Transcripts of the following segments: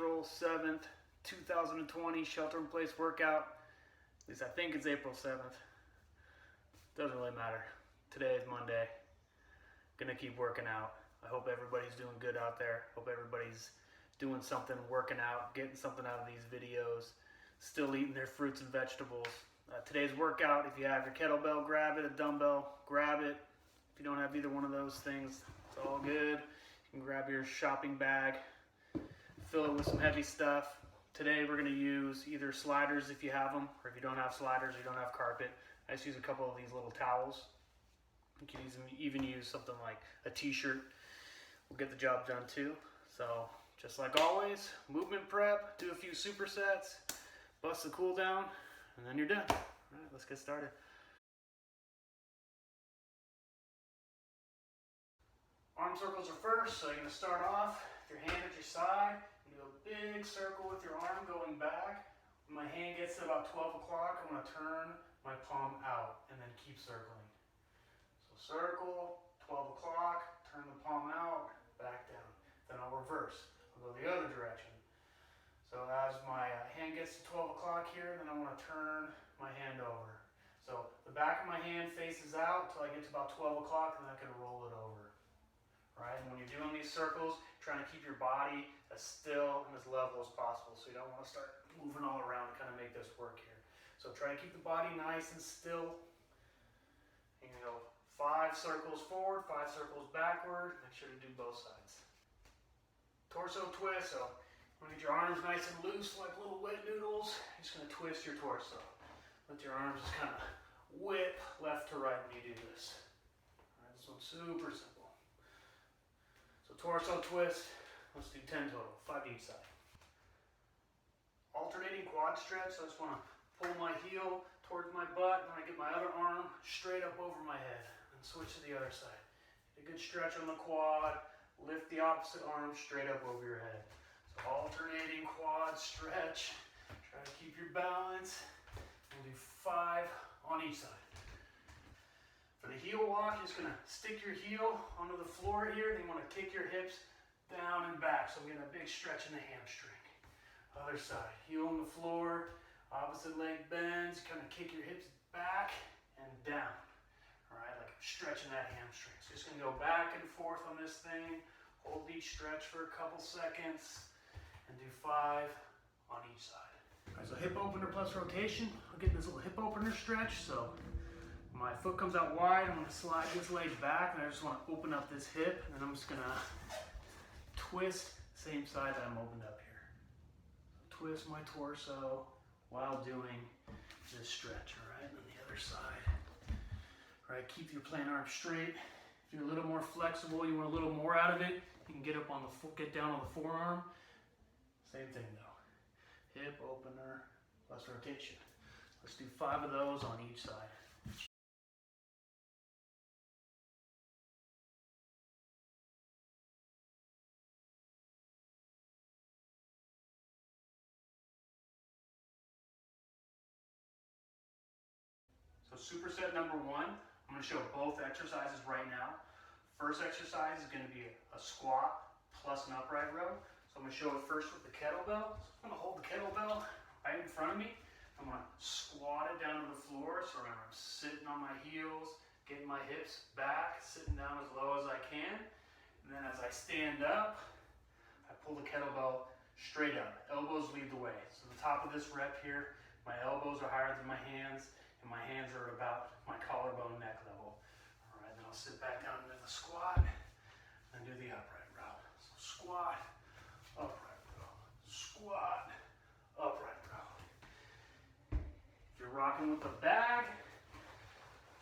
April 7th, 2020 shelter-in-place workout. At least I think it's April 7th. Doesn't really matter. Today is Monday. Gonna keep working out. I hope everybody's doing good out there. Hope everybody's doing something, working out, getting something out of these videos, still eating their fruits and vegetables. Today's workout, if you have your kettlebell, grab it. A dumbbell, grab it. If you don't have either one of those things, it's all good. You can grab your shopping bag, fill it with some heavy stuff. Today we're going to use either sliders if you have them, or if you don't have sliders, you don't have carpet. I just use a couple of these little towels. You can even use something like a t-shirt. Will get the job done too. So just like always, movement prep, do a few supersets, bust the cool down, and then you're done. All right, let's get started. Arm circles are first, so you're going to start off with your hand at your side. You do a big circle with your arm going back. When my hand gets to about 12 o'clock, I'm going to turn my palm out and then keep circling. So circle, 12 o'clock, turn the palm out, back down. Then I'll reverse. I'll go the other direction. So as my hand gets to 12 o'clock here, then I want to turn my hand over. So the back of my hand faces out until I get to about 12 o'clock, and then I can roll it over. Right? And when you're doing these circles, trying to keep your body as still and as level as possible. So you don't want to start moving all around to kind of make this work here. So try to keep the body nice and still. And you go 5 circles forward, 5 circles backward. Make sure to do both sides. Torso twist. So you want to get your arms nice and loose like little wet noodles. You're just going to twist your torso. Let your arms just kind of whip left to right when you do this. All right, this one's super simple. So torso twist, let's do 10 total, 5 each side. Alternating quad stretch, so I just want to pull my heel towards my butt, and I get my other arm straight up over my head, and switch to the other side. Get a good stretch on the quad, lift the opposite arm straight up over your head. So alternating quad stretch, try to keep your balance. We'll do 5 on each side. For the heel walk, you're just going to stick your heel onto the floor here. Then you want to kick your hips down and back. So I'm getting a big stretch in the hamstring. Other side, heel on the floor, opposite leg bends. Kind of kick your hips back and down. All right, like stretching that hamstring. So just going to go back and forth on this thing. Hold each stretch for a couple seconds and do 5 on each side. All right, so hip opener plus rotation. I'll get this little hip opener stretch. So my foot comes out wide, I'm going to slide this leg back, and I just want to open up this hip, and then I'm just going to twist same side that I'm opened up here. Twist my torso while doing this stretch, all right? And then the other side. All right, keep your plantar arm straight. If you're a little more flexible, you want a little more out of it, you can get up on the get down on the forearm. Same thing though. Hip opener plus rotation. Let's do 5 of those on each side. So superset number 1, I'm going to show both exercises right now. First exercise is going to be a squat plus an upright row. So I'm going to show it first with the kettlebell. So I'm going to hold the kettlebell right in front of me. I'm going to squat it down to the floor. So remember, I'm sitting on my heels, getting my hips back, sitting down as low as I can. And then as I stand up, I pull the kettlebell straight up. Elbows lead the way. So the top of this rep here, my elbows are higher than my hands, and my hands are at about my collarbone neck level. All right, then I'll sit back down into the squat and do the upright row. So squat, upright row, squat, upright row. If you're rocking with a bag,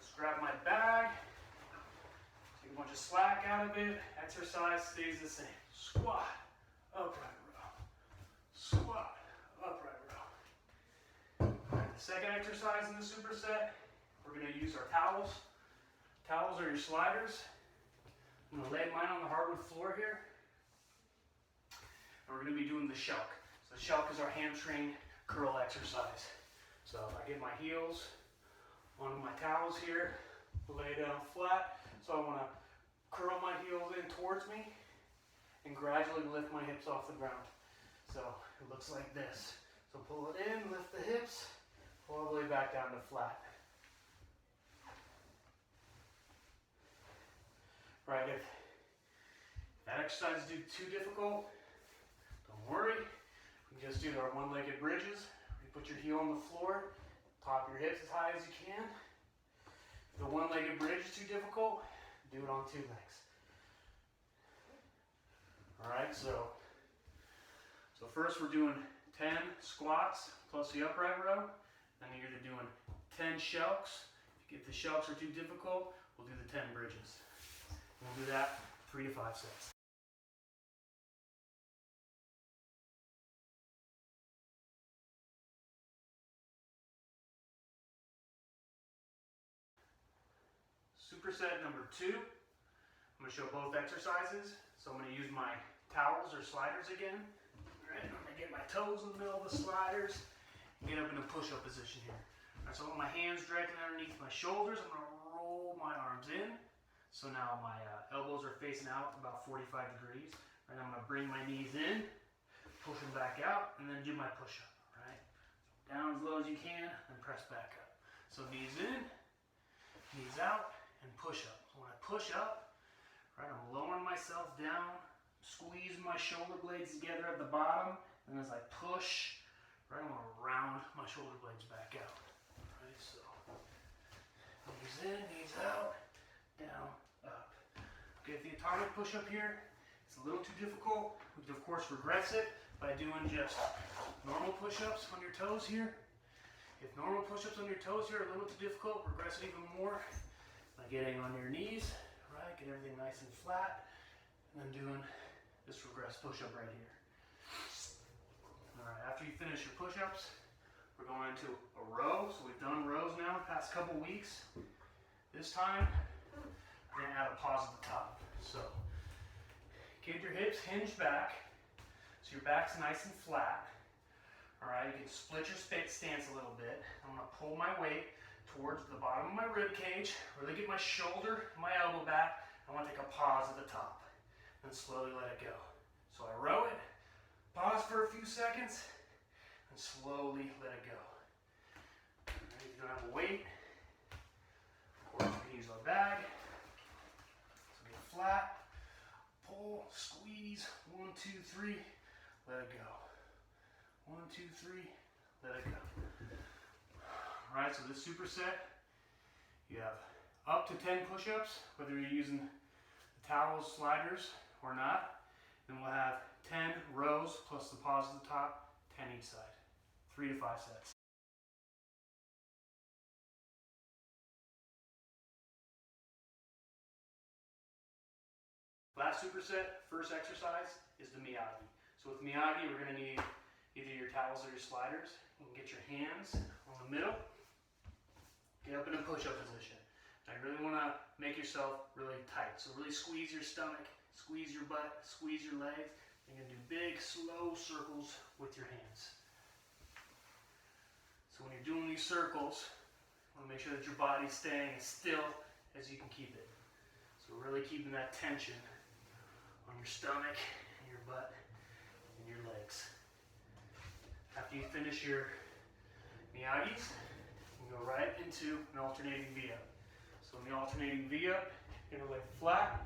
just grab my bag, take a bunch of slack out of it, exercise stays the same. Squat, upright row, squat, upright row. The second exercise in the superset, we're going to use our towels. Towels are your sliders. I'm going to lay mine on the hardwood floor here. And we're going to be doing the SHELC. So the SHELC is our hamstring curl exercise. So I get my heels onto my towels here, lay down flat. So I want to curl my heels in towards me and gradually lift my hips off the ground. So it looks like this. So pull it in, lift the hips, pull all the way back down to flat. Right, if that exercise is too difficult, don't worry. We can just do our one-legged bridges. You put your heel on the floor, top your hips as high as you can. If the one-legged bridge is too difficult, do it on 2 legs. All right, so first we're doing 10 squats plus the upright row, and then you're doing 10 SHELCs. If the SHELCs are too difficult, we'll do the 10 bridges. We'll do that 3 to 5 sets. Superset number 2. I'm going to show both exercises. So I'm going to use my towels or sliders again. All right, I'm going to get my toes in the middle of the sliders and get up in a push-up position here. All right, so with my hands directly underneath my shoulders, I'm going to roll my arms in. So now my elbows are facing out about 45 degrees. Right, I'm going to bring my knees in, push them back out, and then do my push-up. Right, so down as low as you can, and press back up. So knees in, knees out, and push up. So when I push up, right, I'm lowering myself down, squeezing my shoulder blades together at the bottom, and as I push, right, I'm going to round my shoulder blades back out. Right, so knees in, knees out, down, up. Okay, if the atomic push-up here is a little too difficult, we can of course regress it by doing just normal push-ups on your toes here. If normal push-ups on your toes here are a little too difficult, regress it even more by getting on your knees, right? Get everything nice and flat, and then doing this regress push-up right here. All right, after you finish your push-ups, we're going into a row. So we've done rows now the past couple weeks. This time, we're gonna add a pause at the top. So keep your hips hinged back, so your back's nice and flat. All right, you can split your stance a little bit. I'm gonna pull my weight towards the bottom of my rib cage, really get my shoulder and my elbow back. I want to take a pause at the top and slowly let it go. So I row it, pause for a few seconds, and slowly let it go. Right, if you don't have a weight, of course we can use our bag. So get flat, pull, squeeze, 1, 2, 3, let it go. 1, 2, 3, let it go. All right, so this superset, you have up to 10 push-ups, whether you're using the towels, sliders, or not. Then we'll have 10 rows plus the pause at the top, 10 each side, 3 to 5 sets. Last superset, first exercise, is the Miyagi. So with Miyagi, we're going to need either your towels or your sliders. You can get your hands on the middle. Get up in a push-up position. Now you really want to make yourself really tight. So really squeeze your stomach, squeeze your butt, squeeze your legs. You're going to do big, slow circles with your hands. So when you're doing these circles, you want to make sure that your body's staying as still as you can keep it. So really keeping that tension on your stomach, and your butt, and your legs. After you finish your Miyagis, you go right into an alternating V-up. So in the alternating V-up, you're going to lay flat.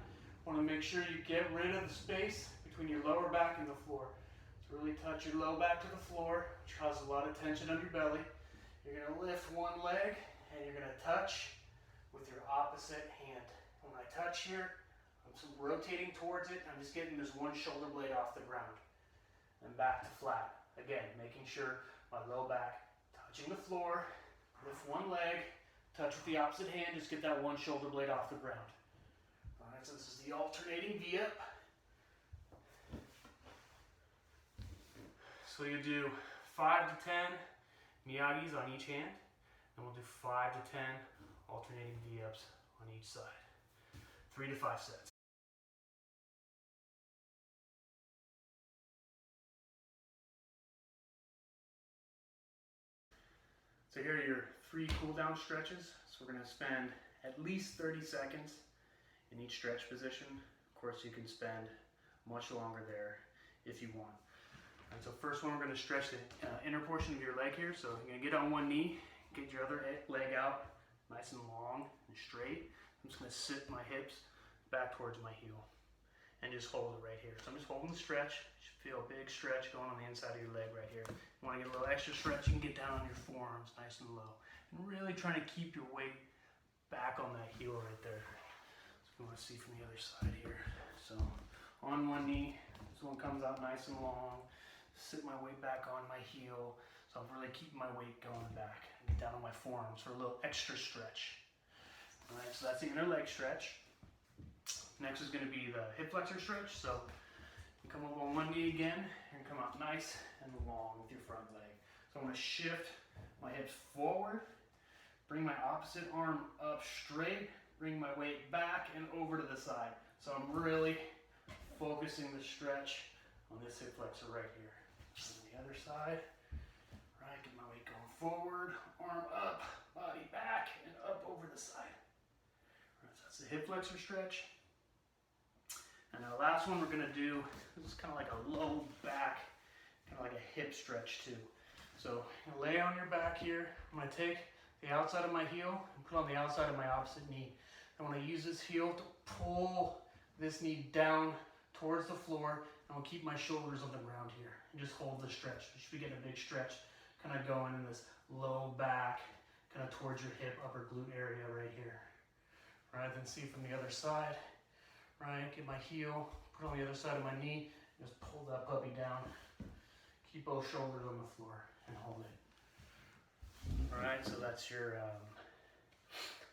Want to make sure you get rid of the space between your lower back and the floor. So really touch your low back to the floor, which causes a lot of tension on your belly. You're going to lift one leg, and you're going to touch with your opposite hand. When I touch here, I'm rotating towards it. I'm just getting this one shoulder blade off the ground. And back to flat. Again, making sure my low back touching the floor. Lift one leg, touch with the opposite hand, just get that one shoulder blade off the ground. All right, so this is the alternating V-up. So you do 5 to 10 Miyagis on each hand, and we'll do 5 to 10 alternating V-ups on each side. 3 to 5 sets. So here are your 3 cool down stretches. So we're going to spend at least 30 seconds in each stretch position. Of course, you can spend much longer there if you want. All right, so first one, we're gonna stretch the inner portion of your leg here. So you're gonna get on one knee, get your other leg out nice and long and straight. I'm just gonna sit my hips back towards my heel and just hold it right here. So I'm just holding the stretch. You should feel a big stretch going on the inside of your leg right here. You wanna get a little extra stretch, you can get down on your forearms nice and low. And really trying to keep your weight back on that heel right there. So you wanna see from the other side here. So on one knee, this one comes out nice and long. Sit my weight back on my heel. So I'm really keeping my weight going back. Get down on my forearms for a little extra stretch. All right, so that's the inner leg stretch. Next is going to be the hip flexor stretch. So you come up on one knee again and come out nice and long with your front leg. So I'm going to shift my hips forward, bring my opposite arm up straight, bring my weight back and over to the side. So I'm really focusing the stretch on this hip flexor right here. On the other side, right, get my weight going forward, arm up, body back, and up over the side. Right, so that's the hip flexor stretch. And the last one we're gonna do, this is kind of like a low back, kind of like a hip stretch too. So lay on your back here. I'm gonna take the outside of my heel and put on the outside of my opposite knee. I wanna use this heel to pull this knee down towards the floor. I'm gonna keep my shoulders on the ground here and just hold the stretch. You should be getting a big stretch, kind of going in this low back, kind of towards your hip, upper glute area right here. Right, then see from the other side. Right, get my heel, put on the other side of my knee, just pull that puppy down. Keep both shoulders on the floor and hold it. All right, so that's your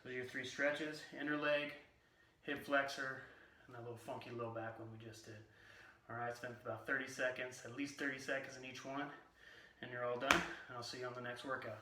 those are your three stretches: inner leg, hip flexor, and that little funky low back one we just did. All right, spend about 30 seconds, at least 30 seconds in each one, and you're all done. And I'll see you on the next workout.